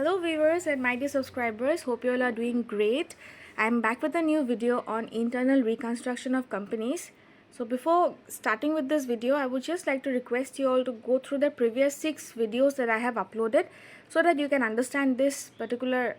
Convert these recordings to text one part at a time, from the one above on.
Hello viewers and my dear subscribers, hope you all are doing great. I'm back with a new video on internal reconstruction of companies. So before starting with this video, I would just like to request you all to go through the previous 6 videos that I have uploaded so that you can understand this particular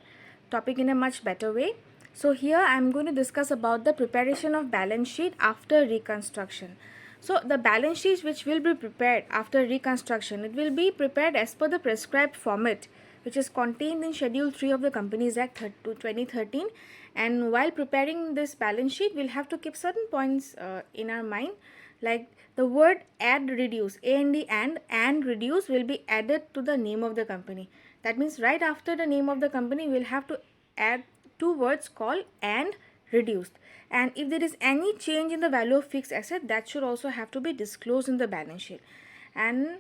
topic in a much better way. So here I'm going to discuss about the preparation of balance sheet after reconstruction. So the balance sheet which will be prepared after reconstruction, it will be prepared as per the prescribed format which is contained in Schedule 3 of the Companies Act 2013. And while preparing this balance sheet, we'll have to keep certain points in our mind, like the word add reduce, A&D and reduce will be added to the name of the company. That means right after the name of the company, we'll have to add two words called and reduced. And if there is any change in the value of fixed asset, that should also have to be disclosed in the balance sheet. And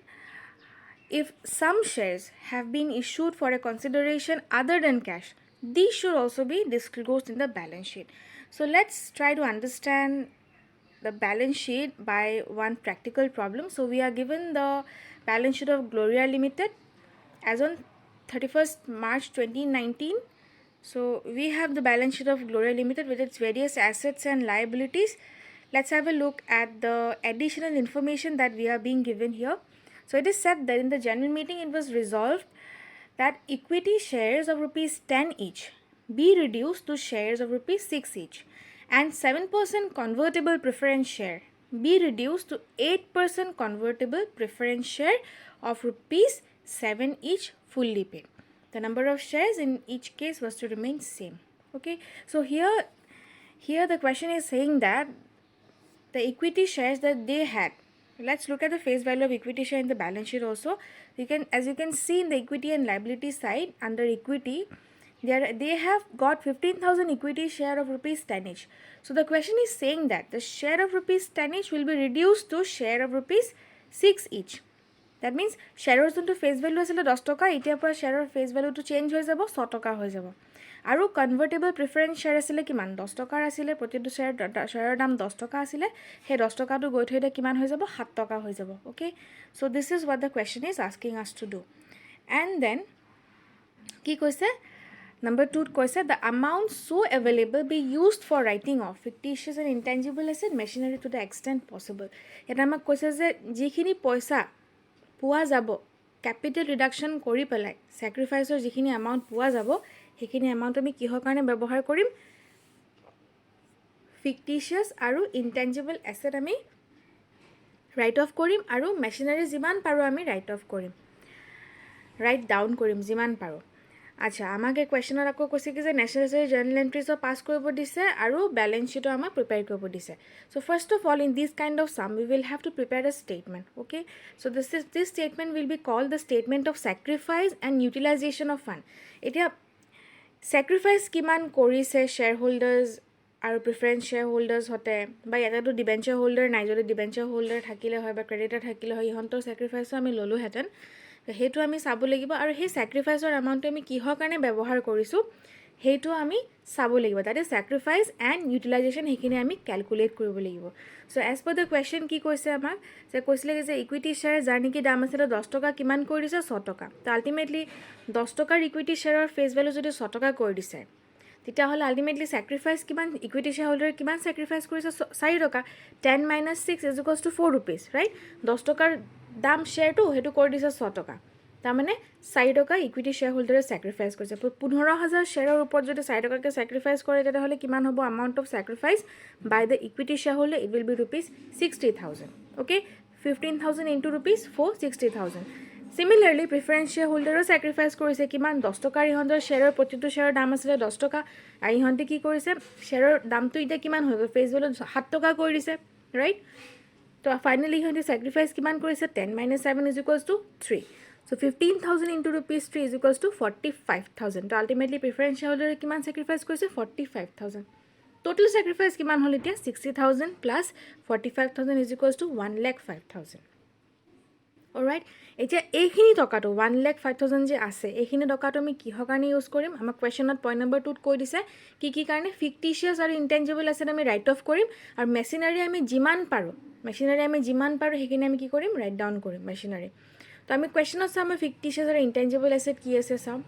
if some shares have been issued for a consideration other than cash, these should also be disclosed in the balance sheet. So let's try to understand the balance sheet by one practical problem. So we are given the balance sheet of Gloria Limited as on 31st March 2019. So we have the balance sheet of Gloria Limited with its various assets and liabilities. Let's have a look at the additional information that we are being given here. So it is said that in the general meeting it was resolved that equity shares of rupees 10 each be reduced to shares of rupees 6 each, and 7% convertible preference share be reduced to 8% convertible preference share of rupees 7 each fully paid. The number of shares in each case was to remain same. Okay, so here the question is saying that the equity shares that they had, let's look at the face value of equity share in the balance sheet also. As you can see in the equity and liability side, under equity, they have got 15,000 equity share of rupees 10 each. So the question is saying that the share of rupees 10 each will be reduced to share of rupees 6 each. That means shareৰ যোনটো face value আছিল 10 টকা, এতিয়াৰ পৰা shareৰ face value to change হৈ যাব 100 টকা হৈ যাব। আৰু কনভাৰ্টেবল প্ৰিফাৰেন্স শ্বেয়াৰ আছিলে কিমান 10 টকাৰ আছিলে, প্ৰতিটো শ্বেয়াৰৰ দাম 10 টকা আছিলে, সেই 10 টকাটো গৈ থৈ কিমান হৈ যাব 7 টকা হৈ যাব। Okay, so this is what the question is asking আছ টু ডু। এণ্ড দেন কি কৈছে number 2 কৈছে the amount so available be used for writing off fictitious and intangible asset machinery to the extent possible। এটা আমাক কৈছে যে যিখিনি পইচা পোৱা যাব ক্যাপিটাল ৰিডাকশন কৰি পেলাই স্যাক্ৰিফাইসৰ যিখিনি এমাউন্ট পোৱা যাব সেইখিনি এমাউন্ট আমি কিহৰ কাৰণে ব্যৱহাৰ কৰিম, ফিক্টিশিয়াস আৰু ইনটেঞ্জিবল এসেট আমি ৰাইট অফ কৰিম, আৰু মেচিনাৰী যিমান পাৰো আমি ৰাইট অফ কৰিম, ৰাইট ডাউন কৰিম যিমান পাৰো। আচ্ছা, আমাকে কোৱেশ্যনত আকৌ কৈছে কি যে নেচেসাৰী জাৰ্নাল এন্ট্ৰিজ পাস কৰিব দিছে আৰু বেলেন্স शीट আমাক প্ৰিপেয়াৰ কৰিব দিছে। So first of all in this kind of some we will have to prepare a statement. Okay, so this statement will be called the statement of sacrifice and utilization of fund. এতিয়া sacrifice কিমান কৰিছে share হোল্ডাৰ্স আৰু preference share হোল্ডাৰ্স হতে, বা ইয়াতেতো debenture holder নাই, যদি debenture holder থাকিলে হয় বা ক্ৰেডিটাৰ থাকিলে হয় ইহঁতৰ sacrifice আমি ললো হেতেন, সেইটো আমি চাব লাগিব। আৰু সেই স্যাক্ৰিফাইসৰ এমাউন্টটো আমি কিহৰ কাৰণে ব্যৱহাৰ কৰিছো সেইটো আমি চাব লাগিব। That is sacrifice and utilization, সেইখিনি আমি ক্যালকুলেট কৰিব লাগিব। So as per the question কি কৈছে আমাক যে কৈছিলে যে ইকুইটি শ্বেয়াৰ যাৰ নেকি দাম আছিলে 10 টকা কিমান কৰি দিছে 100 টকা। তো আল্টিমেটলি 10 টকাৰ ইকুইটি শ্বেয়াৰৰ ফেচ ভ্যালু যদি 100 টকা কৰি দিছে, তেতিয়াহ'লে আল্টিমেটলি স্যাক্ৰিফাইস কিমান, ইকুইটি শ্বেয়াৰ হোল্ডাৰে কিমান স্যাক্ৰিফাইস কৰিছে 4 টকা। 10 - 6 = 4 rupees, ৰাইট। 10 টকাৰ দাম শ্বেয়াৰটো সেইটো কৰি দিছে 100 টকা, তাৰমানে 4 টকা ইকুইটি শ্বেয়াৰ হোল্ডাৰে স্যাক্ৰিফাইস কৰিছে। 15,000 শ্বেয়াৰৰ ওপৰত যদি 4 টকাকে স্যাক্ৰিফাইস কৰে তেতিয়াহ'লে কিমান হ'ব amount of sacrifice by the equity share holder, it will be rupees 60,000। Okay, 15,000 into rupees 460,000। Similarly preference share হোল্ডাৰো স্যাক্ৰিফাইস কৰিছে কিমান 10 টকাৰ, ইহঁতৰ শ্বেয়াৰৰ প্ৰতিটো শ্বেয়াৰৰ দাম আছিলে 10 টকা, আৰু ইহঁতে কি কৰিছে শ্বেয়াৰৰ দামটো এতিয়া কিমান হৈ গ'ল ফেচ ভ্যালু 7 টকা কৰি দিছে, ৰাইট। তো ফাইনালি ইহঁতে স্যাক্ৰিফাইস কিমান কৰিছে 10 - 7 = 3। So 15,000 into rupees 3 = 45,000. So ultimately preference shareholder কিমান sacrifice কৰিছে 45,000. Total sacrifice কিমান হ'ল এতিয়া 60,000 plus 45,000 = 1,05,000. Alright, এতিয়া এইখিনি টকাটো 1,05,000 যে আছে এইখিনি টকাটো আমি কিহৰ কাৰণে ইউজ কৰিম, আমাক কোৱেশ্যনত পইণ্ট নম্বৰ 2 কৈ দিছে কি কাৰণে ফিক্টিশিয়াস আৰু ইনটেঞ্জিবল এসেট আমি ৰাইট অফ কৰিম, আৰু মেচিনাৰী আমি যিমান পাৰো সেইখিনি আমি কি কৰিম ৰাইট ডাউন কৰিম মেচিনাৰী। তো আমি কুৱেশ্যনত চাম ফিক্টিশিয়াস আৰু ইনটেঞ্জিবল এসেট কি আছে চাম।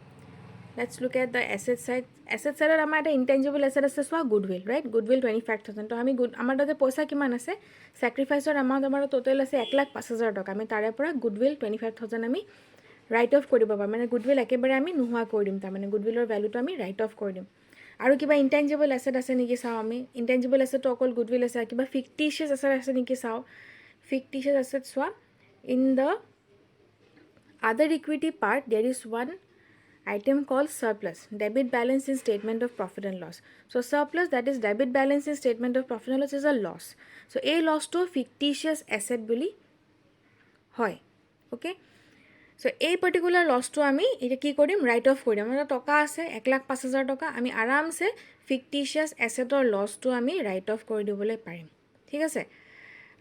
Let's look at the asset side. Asset side আমাৰ এটা intangible asset আছে চোৱা goodwill, right? Goodwill 25,000. তো আমি আমাৰ তাতে পইচা কিমান আছে? Sacrificeৰ amount আমাৰ total আছে 1,05,000 টকা। আমি তাৰে পৰা goodwill 25,000 আমি write off কৰিব পাৰোঁ। মানে goodwill একেবাৰে আমি নোহোৱা কৰি দিম। তাৰ মানে goodwillৰ ভ্যালুটো আমি write off কৰি দিম। আৰু কিবা intangible asset আছে নেকি চাওঁ আমি। Intangible asset তো অকল goodwill আছে। কিবা fictitious asset আছে নেকি চাওঁ। Fictitious asset চোৱা in the other equity part there is one item called surplus, debit balance in statement of profit and loss. So surplus, that is debit balance in statement of profit and loss, is a loss. So a loss to fictitious asset বুলি হয়. Okay, so a particular loss to আমি এটা কি কৰিম, write off কৰি দিম। আমাৰ টকা আছে 1,05,000 টকা, আমি আৰামছে fictitious assetৰ loss to আমি write off কৰি দিবলৈ পাৰিম। ঠিক আছে,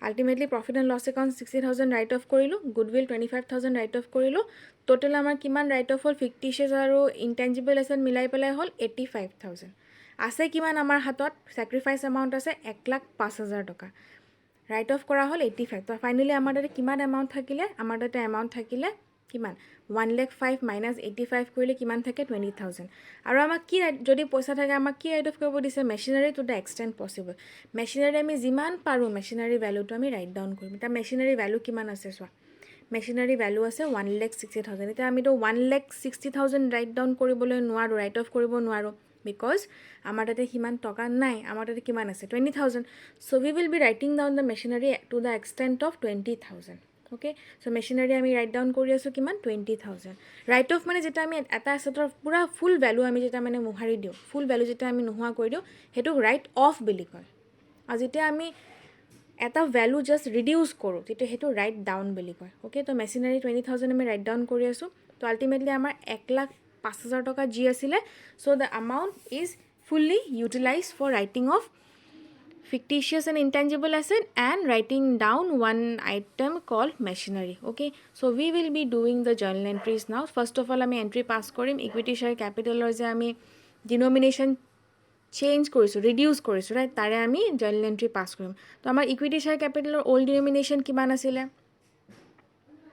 ultimately profit and loss account 60,000 write off কৰিলো, goodwill 25,000 write off কৰিলো, total আমাৰ কিমান write off হ'ল fictitious আৰু intangible asset মিলাই পেলাই হ'ল 85,000। আছে কিমান আমাৰ হাতত, sacrifice amount আছে 1,05,000 টকা, write off কৰা হ'ল 85। তো ফাইনালি আমাৰ তাতে কিমান এমাউণ্ট থাকিলে, আমাৰ তাতে এমাউণ্ট থাকিলে কিমান 1,05,000 মাইনাছ 85 কৰিলে কিমান থাকে 20,000। আৰু আমাক কি যদি পইচা থাকে আমাক কি ৰাইট অফ কৰিব দিছে, machinery to the extent possible. Machinery আমি যিমান পাৰোঁ মেচিনাৰী ভ্যালুটো আমি ৰাইট ডাউন কৰিম। এতিয়া মেচিনাৰী ভ্যালু কিমান আছে চোৱা, মেচিনাৰী ভ্যালু আছে 1,60,000। এতিয়া আমিতো 1,60,000 ৰাইট ডাউন কৰিবলৈ নোৱাৰোঁ, ৰাইট অফ কৰিব নোৱাৰোঁ, বিকজ আমাৰ তাতে সিমান টকা নাই। আমাৰ তাতে কিমান আছে 20,000। So' we will be writing down the machinery to the extent of 20,000। Okay, so' machinery আমি ৰাইট ডাউন কৰি আছোঁ কিমান 20,000। ৰাইট অফ মানে যেতিয়া আমি এটা এছেটৰ পূৰা ফুল ভ্যালু আমি যেতিয়া মানে মোহাৰি দিওঁ, ফুল ভ্যালু যেতিয়া আমি নোহোৱা কৰি দিওঁ সেইটোক ৰাইট অফ বুলি কয়। আৰু যেতিয়া আমি এটা ভ্যালু জাষ্ট ৰিডিউচ কৰোঁ তেতিয়া সেইটো ৰাইট ডাউন বুলি কয়। অ'কে, তো মেচিনাৰী 20,000 আমি ৰাইট ডাউন কৰি আছোঁ। তো আল্টিমেটলি আমাৰ 1,05,000 টকা যি আছিলে, so' the amount is fully utilize for writing off fictitious and intangible asset and writing down one item called machinery. Okay, so we will be doing the journal entries now. First of all, আমি entry pass কৰিম equity share capital যে আমি denomination change কৰিছোঁ, reduce কৰিছোঁ, right? তাৰে আমি journal entry pass কৰিম। তো আমাৰ equity share capital old denomination কিমান আছিলে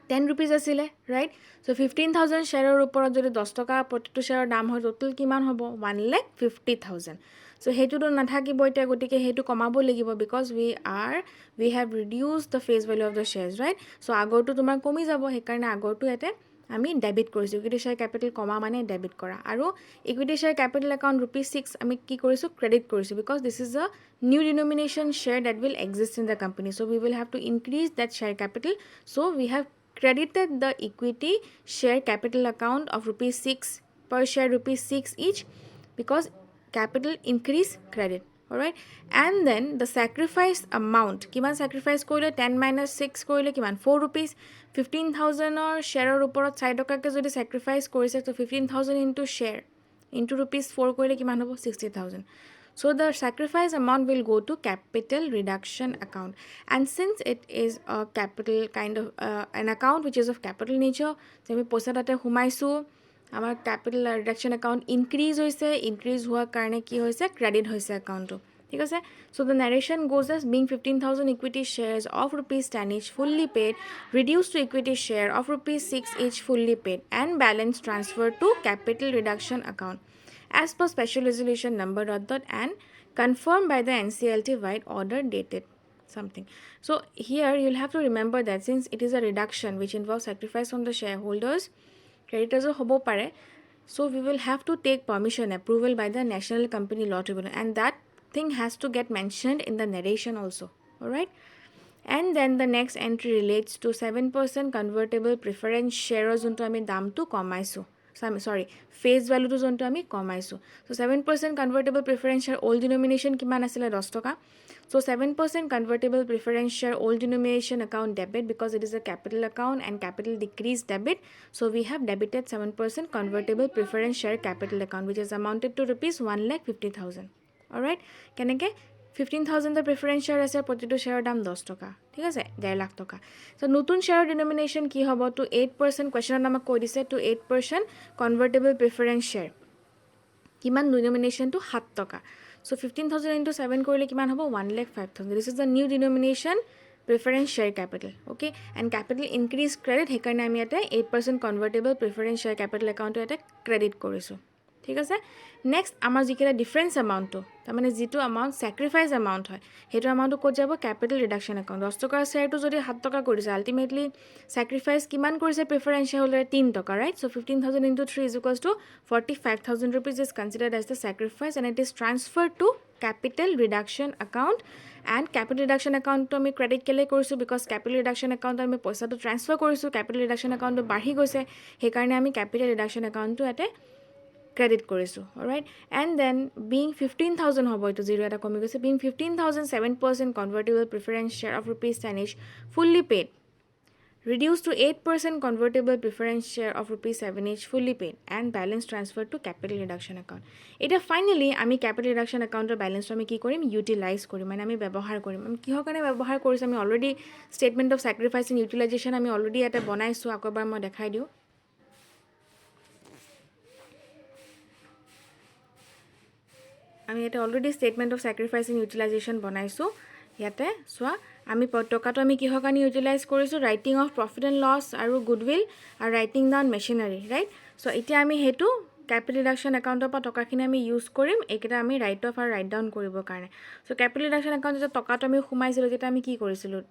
10 rupees আছিলে, right? So 15,000 শ্বেয়াৰৰ ওপৰত যদি 10 টকা প্ৰতিটো শ্বেয়াৰৰ দাম হয় টোটেল কিমান হ'ব 1,50,000। চ' সেইটোতো নাথাকিব এতিয়া, গতিকে সেইটো কমাব লাগিব, because we have reduce the face value of the shares, right? So' আগৰটো তোমাৰ কমি যাব, সেইকাৰণে আগৰটো ইয়াতে আমি ডেবিট কৰিছোঁ। ইকুইটি শ্বেয়াৰ কেপিটেল কমা মানে ডেবিট কৰা। আৰু ইকুইটি শ্বেয়াৰ কেপিটেল একাউণ্ট ₹6 আমি কি কৰিছোঁ ক্ৰেডিট কৰিছোঁ, because this is a new denomination share that will exist in the company. So' we will have to increase that share capital. So' we have credited the equity share capital account of ₹6 per share ₹6 each, because capital increase credit, all right? And then the sacrifice amount kiman sacrifice korile 10 minus 6 korile kiman 4 rupees। 15,000 or share or uporot 6 toka ke jodi sacrifice korise to 15,000 into share into ₹4 korile kiman hobo 60,000। So the sacrifice amount will go to capital reduction account, and since it is a capital kind of an account which is of capital nature, so আমি পইচা তাতে সোমাইছোঁ, আমাৰ capital reduction account increase হৈছে, increase হোৱাৰ কাৰণে কি হৈছে credit হৈছে একাউণ্টটো। ঠিক আছে, so the narration goes as being 15,000 equity shares of ₹10 each fully paid reduced to equity share of ₹6 each fully paid and balance transferred to capital reduction account as per special resolution number ... and confirmed by the NCLT wide order dated something. So here you'll have to remember that since it is a reduction which involves sacrifice from the shareholders, creditors hobo pare, so we will have to take permission approval by the National Company Law Tribunal, and that thing has to get mentioned in the narration also, all right? And then the next entry relates to 7% convertible preference shares unto ami dam to komaisu, face ভ্যালুটো যোনটো আমি কমাইছোঁ। So' 7% convertible preference share old denomination কিমান আছিলে 10 টকা। So' 7% convertible preference share old denomination account debit, because it is a capital account and capital decrease debit. So' we have debited 7% convertible preference share capital account which is amounted to ₹1,50,000। Alright, কেনেকৈ 15,000 preference share আছে, প্ৰতিটো শ্বেয়াৰৰ দাম 10 টকা, ঠিক আছে, 1.5 লাখ টকা। চ' নতুন শ্বেয়াৰৰ ডিনমিনেশ্যন কি হ'ব টু 8%, কুৱেশ্যনত আমাক কৈ দিছে টু 8% কনভাৰ্টেবল প্ৰিফাৰেঞ্চ শ্বেয়াৰ কিমান ডিনমিনেশ্যনটো 7 টকা। চ' 15,000 ইনটু 7 কৰিলে কিমান হ'ব 1,05,000। This is the new denomination preference share capital okay and capital increase credit সেইকাৰণে আমি ইয়াতে 8% কনভাৰ্টেবল প্ৰিফাৰেঞ্চ শ্বেয়াৰ কেপিটেল একাউণ্টটো ইয়াতে ক্ৰেডিট কৰিছোঁ ঠিক আছে নেক্সট আমাৰ যিকেইটা ডিফাৰেঞ্চ এমাউণ্টটো তাৰমানে যিটো এমাউণ্ট ছেক্ৰিফাইচ এমাউণ্ট হয় সেইটো এমাউণ্টটো ক'ত যাব কেপিটেল ৰিডাকশ্যন একাউণ্ট 10 টকাৰ শ্বেয়াৰটো যদি 7 টকা কৰিছে আল্টিমেটলি ছেক্ৰিফাইচ কিমান কৰিছে প্ৰিফাৰেঞ্চ শ্বেয়াৰ হোল্ডাৰে 3 টকা right so' 15,000 into 3 is equals to 45,000 rupees is considered as the sacrifice and it is transferred to capital reduction account and capital reduction account to আমি credit কেলে কৰিছোঁ because capital reduction account আমি পইচাটো transfer কৰিছোঁ capital reduction account বাঢ়ি গৈছে সেইকাৰণে আমি capital reduction account টো ইয়াতে credit কৰিছোঁ alright and then being 15,000 হ'ব এইটো জিৰ' এটা কমি গৈছে being 15,000 7% convertible preference share of rupees 10 each fully paid reduced to 8% convertible preference share of rupees 7 each fully paid and balance transferred to capital reduction account এটা finally আমি capital reduction account ৰ balance আমি কি কৰিম utilize কৰিম মানে আমি ব্যৱহাৰ কৰিম আমি কিহৰ কাৰণে ব্যৱহাৰ কৰিছোঁ আমি already statement of sacrifice and utilization আমি already এটা বনাইছোঁ আকবাৰ মই দেখাই দিওঁ আমি এটা already statement of sacrifice and utilisation বনাইছোঁ ইয়াতে চোৱা আমি টকাটো আমি কিহৰ কাৰণে ইউটিলাইজ কৰিছোঁ writing off profit and loss আৰু গুডউইল আৰু writing down machinery right so' এতিয়া আমি সেইটো কেপিটেল ৰিডাকশ্যন একাউণ্টৰ পৰা টকাখিনি আমি ইউজ কৰিম এইকেইটা আমি ৰাইট অফ আৰু ৰাইট ডাউন কৰিবৰ কাৰণে চ' কেপিটেল ৰিডাকশ্যন একাউণ্ট যেতিয়া টকাটো আমি সোমাইছিলোঁ তেতিয়া আমি কি কৰিছিলোঁ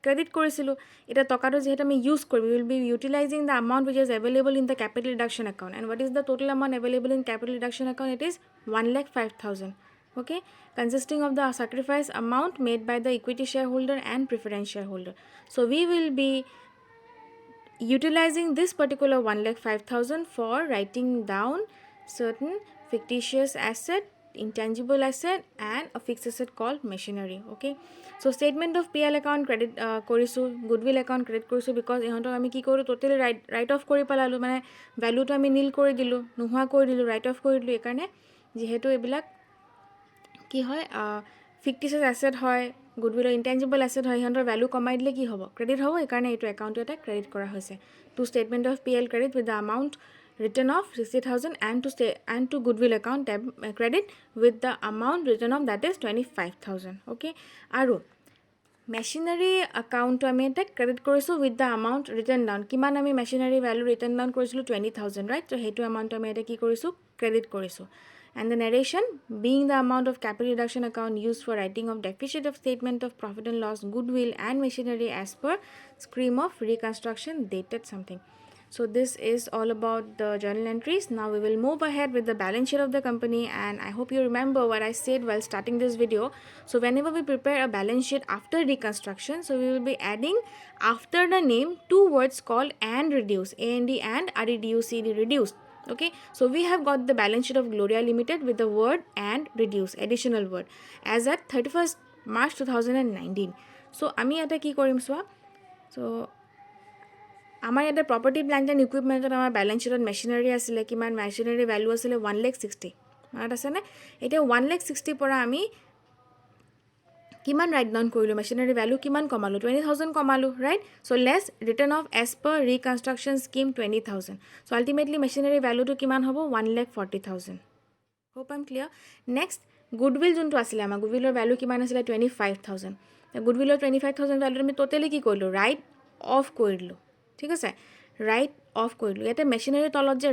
ক্ৰেডিট কৰিছিলোঁ এতিয়া টকাটো যিহেতু আমি ইউজ কৰিম will be utilising the amount wish is available in the capital reduction account and what is the total amount available in capital reduction account it is 1,05,000 okay consisting of the sacrifice amount made by the equity shareholder and preference shareholder so we will be utilizing this particular 1,05,000 for writing down certain fictitious asset intangible asset and a fixed asset called machinery okay so statement of PL account credit korisu goodwill account credit korisu because ihanto ami ki koru totally write off kori palalu mane value to ami nil kori dilu nohua kori dilu write off kori dilu ekarne jehetu ebilak কি হয় ফিক্টিচিয়াছ asset হয় গুডউইলৰ ইনটেঞ্জিবল asset হয় সিহঁতৰ value কমাই দিলে কি হ'ব credit হ'ব এইকাৰণে এইটো একাউণ্টটো এটা ক্ৰেডিট কৰা হৈছে to statement of PL credit with the amount written off 60,000 and to goodwill account credit with the amount written off that is 25,000 okay aru machinery account ami eta credit korisu with the amount written down kiman ami machinery value written down korisilu 20,000 right so hetu amount ami eta ki korisu credit korisu and the narration being the amount of capital reduction account used for writing of deficit of statement of profit and loss goodwill and machinery as per scheme of reconstruction dated something so this is all about the journal entries now we will move ahead with the balance sheet of the company and I hope you remember what I said while starting this video so whenever we prepare a balance sheet after reconstruction so we will be adding after the name two words called and reduce and reduced reduced okay so we have got the balance sheet of Gloria Limited with the word and reduce additional word as at 31st March 2019 so ami eta ki korim swa so amar eta property plant and equipment amar balance sheet machinery asile kiman machinery value asile 1,60,000 manat ase na eta 1,60,000 pora ami কিমান write down কৰিলো machinery value কিমান কমালো 20,000 কমালো right so less written off as per reconstruction scheme 20,000 so ultimately machinery value to কিমান হ'ব 1,40,000 hope I'm clear next goodwill যোনটো আছিল আমাৰ goodwillৰ value কিমান আছিল 25,000 goodwillৰ 25,000 value আমি totally কি কৰিলো write off কৰিলো ঠিক আছে write off কৰিলো এটা machinery তলত যে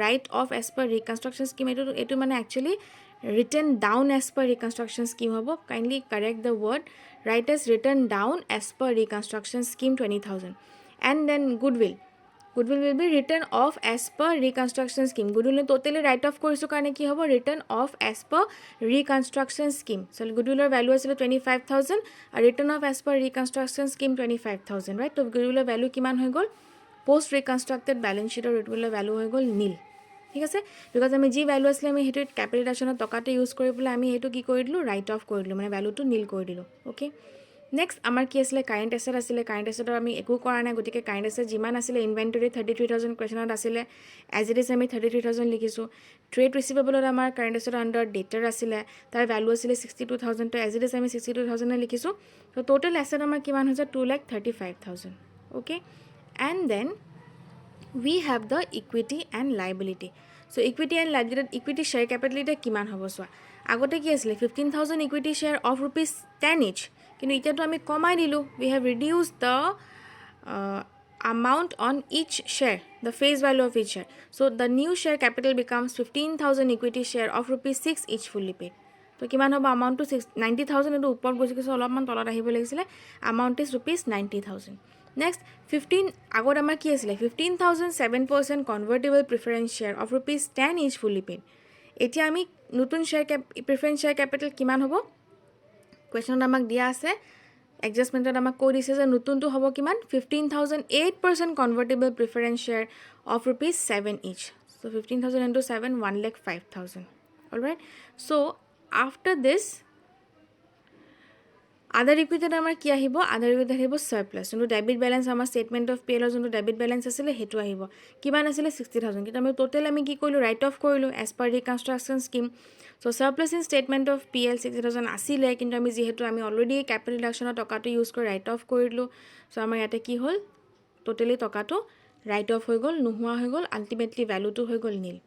write off as per reconstruction scheme এটো মানে actually written down as per reconstruction scheme hobo kindly correct the word write as written down as per reconstruction scheme 20,000 and then goodwill will be written off as per reconstruction scheme goodwill totally write off korisu karone ki hobo written off as per reconstruction scheme so goodwill value asile 25,000 and written off as per reconstruction scheme 25,000 right so goodwill value kiman hoy gol post reconstructed balance sheet or goodwill value hoy gol nil ঠিক আছে because আমি G value আসলে আমি হেতু capital ৰিডাকশনৰ টকাতে use কৰি বলে আমি হেতু কি কৰি দিলো ৰাইট অফ কৰি দিলো মানে ভ্যালুটো নীল কৰি দিলো ওকে নেক্সট আমাৰ কি আসলে কাৰেন্ট এসেট আসলে কাৰেন্ট এসেটৰ আমি একো কৰা নাই গতিকে কাৰেন্ট এসেট যিমান আসলে ইনভেন্টৰী 33,000 কোৱেশ্যনত আসলে এজ ইট ইজ আমি 33,000 লিখিছো ট্ৰেড ৰিসিভেবলত আমাৰ কাৰেন্ট এসেট আন্ডাৰ ডেটাৰ আসলে তাৰ ভ্যালু আসলে 62,000 তো এজ ইট ইজ আমি 62,000 লিখিছো তো টোটাল এসেট আমাৰ কিমান হৈছে 2,35,000 okay and then we have the equity and liability so equity and liability equity share capital এটা কিমান হ'ব সোয়া আগতে কি আছিল 15,000 equity share of rupees 10 each কিন্তু এতিয়াতো আমি কমাই দিলোঁ, we have reduce the amount on each share, the face value of each share. So the new share capital becomes 15,000 equity share of rupees 6 each fully paid. So কিমান হ'ব amount to 90,000 into ওপৰত গৈছে কিছু অলপমান তলত আহিব লাগিছিলে, amount is rupees 90,000. Next 15 আগত আমাৰ কি আছিলে 15,000 7% convertible preference share of rupees 10 each fully paid. এতিয়া আমি নতুন share preference share capital কিমান হ'ব কুৱেশ্যনত আমাক দিয়া আছে, এডজাষ্টমেণ্টত আমাক কৈ দিছে যে নতুনটো হ'ব কিমান 15,000 8% convertible preference share of rupees 7 each. So 15,000 into 7 1,05,000. All right. So after this আদাৰ ইকুইটিত আমাৰ কি আহিব, আদাৰ ইকুইটিত আহিব সাৰপ্লাছ, যোনটো ডেবিট বেলেঞ্চ আমাৰ ষ্টেটমেণ্ট অফ পিএলৰ যোনটো ডেবিট বেলেঞ্চ আছিলে সেইটো আহিব, কিমান আছিলে 60,000, কিন্তু আমি টোটেল আমি কি কৰিলোঁ ৰাইট অফ কৰিলোঁ as per reconstruction scheme. So' surplus in statement of PL 60,000 আছিলে, কিন্তু আমি যিহেতু আমি অলৰেডি কেপিটেল ৰিডাকশ্যনৰ টকাটো ইউজ কৰি ৰাইট অফ কৰি দিলোঁ, চ' আমাৰ ইয়াতে কি হ'ল টোটেলি টকাটো ৰাইট অফ হৈ গ'ল, নোহোৱা হৈ গ'ল, আল্টিমেটলি ভেলুটো হৈ গ'ল নীল.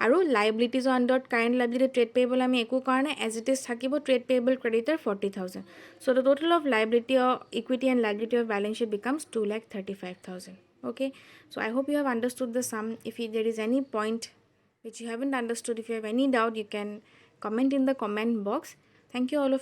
আৰু লাইবিলিটিজৰ আণ্ডাৰত কাৰেণ্ট লাইবিলিটি ট্ৰেড পেয়েবল আমি একো কাৰণে এজ ইট ইজ থাকিব trade payable creditor 40,000. So' the total of liability of equity and liability of balance sheet becomes 2,35,000. Okay, so I hope you have understood the sum. If there is any point which you haven't understood, if you have any doubt, you can comment in the comment box. Thank you all of